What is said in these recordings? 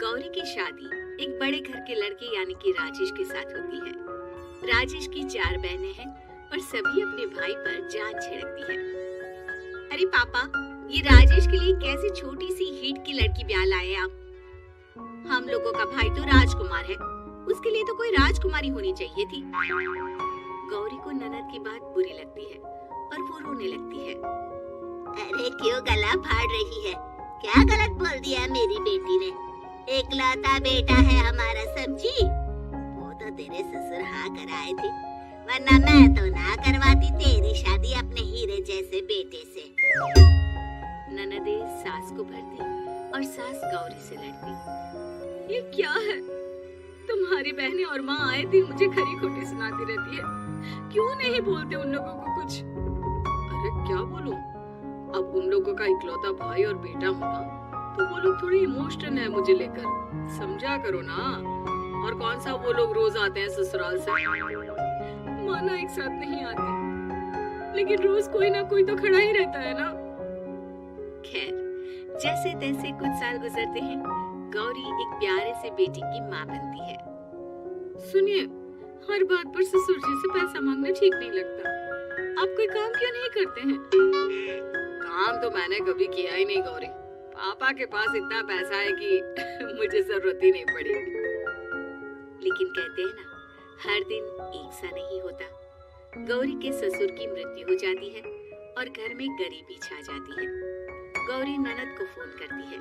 गौरी की शादी एक बड़े घर के लड़के यानी कि राजेश के साथ होती है। राजेश की 4 बहनें हैं और सभी अपने भाई पर जान छिड़कती है। अरे पापा, ये राजेश के लिए कैसी छोटी सी हिट की लड़की ब्याह लाए आप? हम लोगों का भाई तो राजकुमार है, उसके लिए तो कोई राजकुमारी होनी चाहिए थी। गौरी को ननद की बात बुरी लगती है और वो रोने लगती है। अरे क्यों गला फाड़ रही है? क्या गलत बोल दिया मेरी बेटी ने? एकलौता बेटा है हमारा, समझी? वो तो तेरे ससुर हाँ कराए थे, वरना मैं तो ना करवाती तेरी शादी अपने हीरे जैसे बेटे से। ननदे सास को भरती और सास गौरी से लड़ती। ये क्या है? तुम्हारी बहनें और माँ आए दिन मुझे खरी खोटी सुनाती रहती है। क्यों नहीं बोलते उन लोगों को कुछ? अरे क्या बोलूं? अब उन लोगों का इकलौता भाई और बेटा होना तो वो लोग थोड़ी इमोशनल है मुझे लेकर, समझा करो ना। और कौन सा वो लोग रोज आते हैं ससुराल से? माना एक साथ नहीं आते, लेकिन रोज कोई ना कोई तो खड़ा ही रहता है ना। खैर, जैसे तैसे कुछ साल गुजरते हैं, गौरी एक प्यारे से बेटी की माँ बनती है। सुनिए, हर बात पर ससुर जी से पैसा मांगना ठीक नहीं लगता। आप कोई काम क्यों नहीं करते हैं? काम तो मैंने कभी किया ही नहीं गौरी। पापा के पास इतना पैसा है कि मुझे जरूरत ही नहीं पड़ी। लेकिन कहते हैं ना, हर दिन एक सा नहीं होता। गौरी के ससुर की मृत्यु हो जाती है और घर में गरीबी छा जाती है। गौरी ननद को फोन करती है।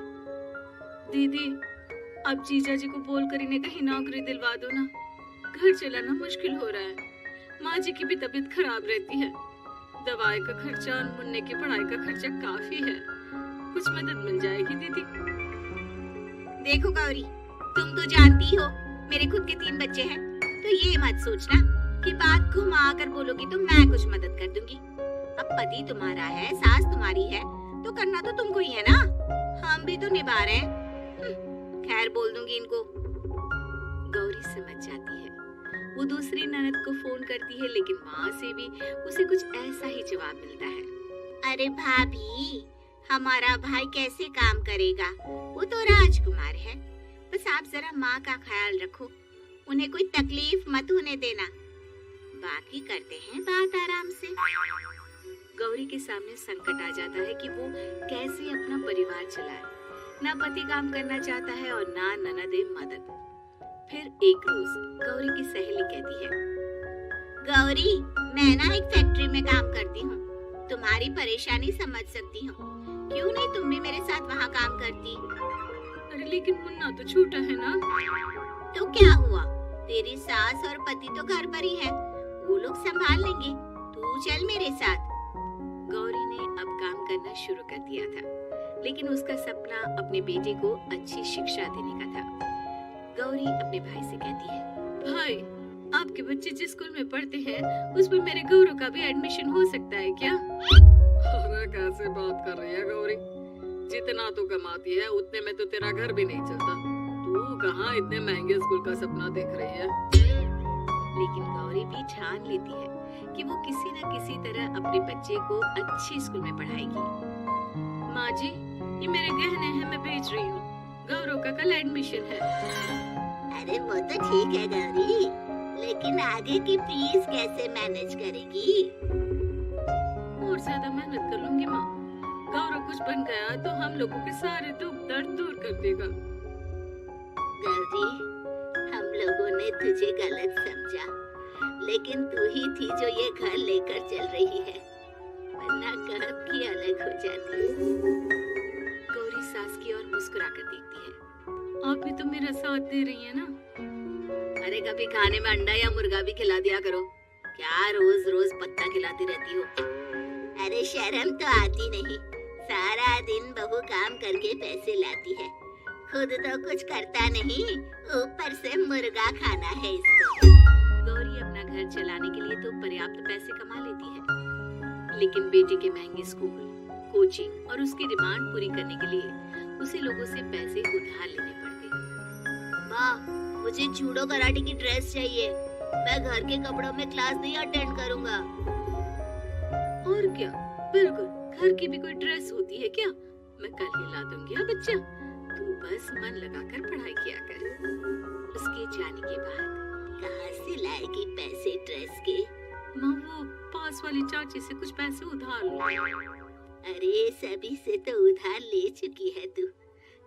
दीदी, अब जीजा जी को बोलकर इन्हें कहीं नौकरी दिलवा दो ना, घर चलाना मुश्किल हो रहा है। माँ जी की भी तबीयत खराब रहती है, दवाई का खर्चा और मुन्ने की पढ़ाई का खर्चा काफी है। कुछ मदद मिल जाएगी दीदी। देखो गौरी, तुम तो जानती हो मेरे खुद के 3 बच्चे हैं, तो ये मत सोचना कि बात घुमा कर बोलोगी तो मैं कुछ मदद कर दूंगी। अब पति तुम्हारा है, सास तुम्हारी है, तो करना तो तुमको ही है ना। हम भी तो निभा रहे हैं। खैर, बोल दूंगी इनको। गौरी समझ जाती है। वो दूसरी ननद को फोन करती है, लेकिन वहाँ से भी उसे कुछ ऐसा ही जवाब मिलता है। अरे भाभी, हमारा भाई कैसे काम करेगा? वो तो राजकुमार है। बस आप जरा माँ का ख्याल रखो, उन्हें कोई तकलीफ मत होने देना। बाकी करते हैं बात आराम से। गौरी के सामने संकट आ जाता है कि वो कैसे अपना परिवार चलाए। ना पति काम करना चाहता है और ना ननदे मदद। फिर एक रोज गौरी की सहेली कहती है, गौरी, मैं ना एक फैक्ट्री में काम करती हूँ, तुम्हारी परेशानी समझ सकती हूँ। क्यों नहीं तुम भी मेरे साथ वहाँ काम करती? अरे लेकिन मुन्ना तो छोटा है ना। तो क्या हुआ, तेरी सास और पति तो घर पर ही है, वो लोग संभाल लेंगे। तू चल मेरे साथ। गौरी ने अब काम करना शुरू कर दिया था, लेकिन उसका सपना अपने बेटे को अच्छी शिक्षा देने का था। गौरी अपने भाई से कहती है, भाई, आपके बच्चे जिस स्कूल में पढ़ते हैं उसमें मेरे गौरव का भी एडमिशन हो सकता है क्या? अरे कैसे बात कर रही है गौरी? जितना तू कमाती है उतने में तो तेरा घर भी नहीं चलता। तू कहाँ इतने महंगे स्कूल का सपना देख रही है? लेकिन गौरी भी ठान लेती है कि वो किसी न किसी तरह अपने बच्चे को अच्छे स्कूल में पढ़ाएगी। माँ जी, ये मेरे गहने हैं, मैं बेच रही हूँ। गौरव का कल एडमिशन है। अरे वो तो ठीक है गौरी, लेकिन आगे की फीस कैसे मैनेज करेगी? और ज्यादा मेहनत कर लूंगी माँ। गौरव कुछ बन गया तो हम लोगों के सारे दुख दर्द दूर कर देगा। गौरी, हम लोगों ने तुझे गलत समझा, लेकिन तू ही थी जो ये घर लेकर चल रही है, वरना कब की अलग हो जाती। गौरी सास की ओर मुस्कुरा कर देखती है। आप भी तो मेरा साथ दे रही है ना। अरे कभी खाने में अंडा या मुर्गा भी खिला दिया करो, क्या रोज रोज पत्ता खिलाती रहती हो? अरे शर्म तो आती नहीं, सारा दिन बहू काम करके पैसे लाती है, खुद तो कुछ करता नहीं, ऊपर से मुर्गा खाना है इसको। गौरी अपना घर चलाने के लिए तो पर्याप्त पैसे कमा लेती है, लेकिन बेटे के महंगे स्कूल, कोचिंग और उसकी डिमांड पूरी करने के लिए उसे लोगों से पैसे उधार लेने पड़ते हैं। माँ, मुझे जूडो कराटे की ड्रेस चाहिए, मैं घर के कपड़ों में क्लास नहीं अटेंड करूँगा। और क्या, बिल्कुल, घर की भी कोई ड्रेस होती है क्या? मैं कल ही ला दूंगी। हाँ बच्चा, तू बस मन लगाकर पढ़ाई किया कर। उसके जाने के बाद कहाँ से लाएगी पैसे ड्रेस के? माँ वो पास वाली चाची से कुछ पैसे उधार लो। अरे सभी से तो उधार ले चुकी है तू।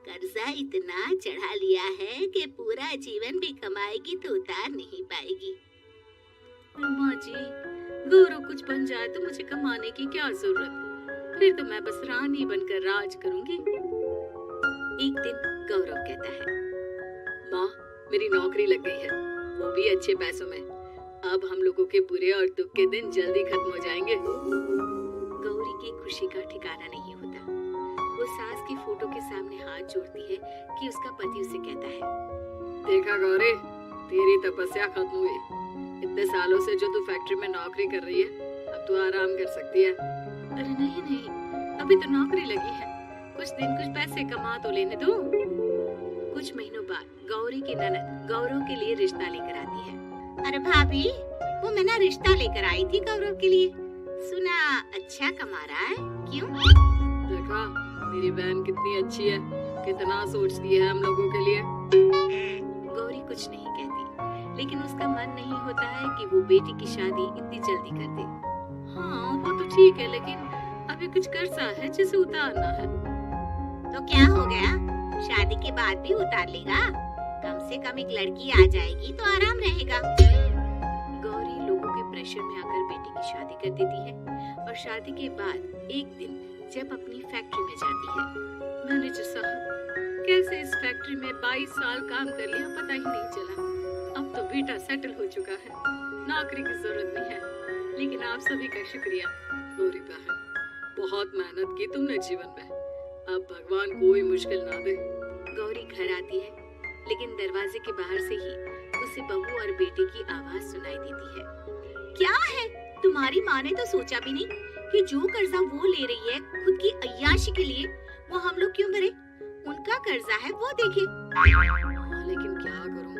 कर्जा इतना चढ़ा लिया है कि पूरा जीवन भी कमाएगी तो उतार नहीं पाएगी। माँ जी, गौरव कुछ बन जाए तो मुझे कमाने की क्या जरूरत, फिर तो मैं बस रानी बनकर राज करूंगी। एक दिन गौरव कहता है, माँ मेरी नौकरी लग गई है, वो भी अच्छे पैसों में। अब हम लोगों के बुरे और दुख के दिन जल्दी खत्म हो जाएंगे। गौरी की खुशी का ठिकाना नहीं होता। वो सास की फोटो के सामने हाथ जोड़ती है कि उसका पति उसे कहता है, देखा गौरी, तेरी तपस्या खत्म हुई। इतने सालों से जो तू फैक्ट्री में नौकरी कर रही है, अब तू आराम कर सकती है। अरे नहीं नहीं, अभी तो नौकरी लगी है, कुछ दिन कुछ पैसे कमा तो लेने दो। कुछ महीनों बाद गौरी की ननद गौरव के लिए रिश्ता लेकर आती है। अरे भाभी, वो मैं ना रिश्ता लेकर आई थी गौरव के लिए, सुना अच्छा कमा रहा है, क्यों? देखा मेरी बहन कितनी अच्छी है, कितना सोचती है हम लोगों के लिए। गौरी कुछ नहीं कहती, लेकिन उसका मन नहीं होता है कि वो बेटी की शादी इतनी जल्दी कर दे। हाँ वो तो ठीक है, लेकिन अभी कुछ कर्जा है जिसे उतारना है। तो क्या हो गया, शादी के बाद भी उतार लेगा। कम से कम एक लड़की आ जाएगी तो आराम रहेगा। गौरी लोगों के प्रेशर में आकर बेटी की शादी कर देती है और शादी के बाद एक दिन जब अपनी फैक्ट्री में जाती है, मैनेजर साहब, कैसे इस फैक्ट्री में 22 साल काम कर लिया पता ही नहीं चला। अब तो बेटा सेटल हो चुका है, नौकरी की जरूरत नहीं है। लेकिन आप सभी का शुक्रिया गौरी बहन, बहुत मेहनत की तुमने जीवन में, अब भगवान कोई मुश्किल ना दे। गौरी घर आती है, लेकिन दरवाजे के बाहर से ही उसे बहू और बेटे की आवाज सुनाई देती है। क्या है, तुम्हारी माँ ने तो सोचा भी नहीं कि जो कर्जा वो ले रही है खुद की अय्याशी के लिए, वो हम लोग क्यों भरे? उनका कर्जा है वो देखे। हाँ, लेकिन क्या करूं,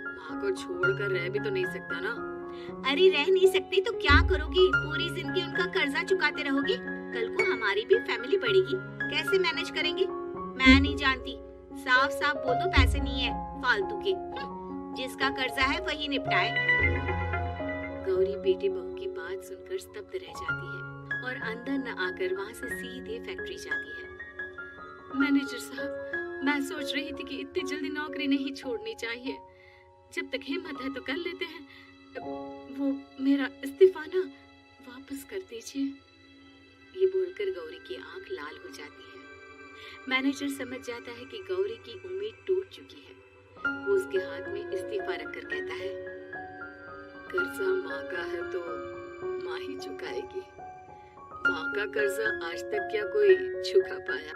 माँ को छोड़कर रह भी तो नहीं सकता ना। अरे रह नहीं सकती तो क्या करोगी? पूरी जिंदगी उनका कर्जा चुकाते रहोगी? कल को हमारी भी फैमिली बढ़ेगी, कैसे मैनेज करेंगे? मैं नहीं जानती, साफ साफ बोल दो पैसे नहीं है फालतू के। जिसका कर्जा है वही निपटाए। गौरी बेटे बहू की बात सुनकर स्तब्ध रह जाती है और अंदर न आकर वहाँ से सीधे फैक्ट्री जाती है। मैनेजर साहब, मैं सोच रही थी कि इतनी जल्दी नौकरी नहीं छोड़नी चाहिए, जब तक हिम्मत है तो कर लेते हैं। वो मेरा इस्तीफा ना वापस कर दीजिए। ये बोलकर गौरी की आंख लाल हो जाती है। मैनेजर समझ जाता है कि गौरी की उम्मीद टूट चुकी है। वो उसके हाथ में इस्तीफा रखकर कहता है, कर्जा माँ का है तो माँ ही चुकाएगी। माँ का कर्जा आज तक क्या कोई चुका पाया?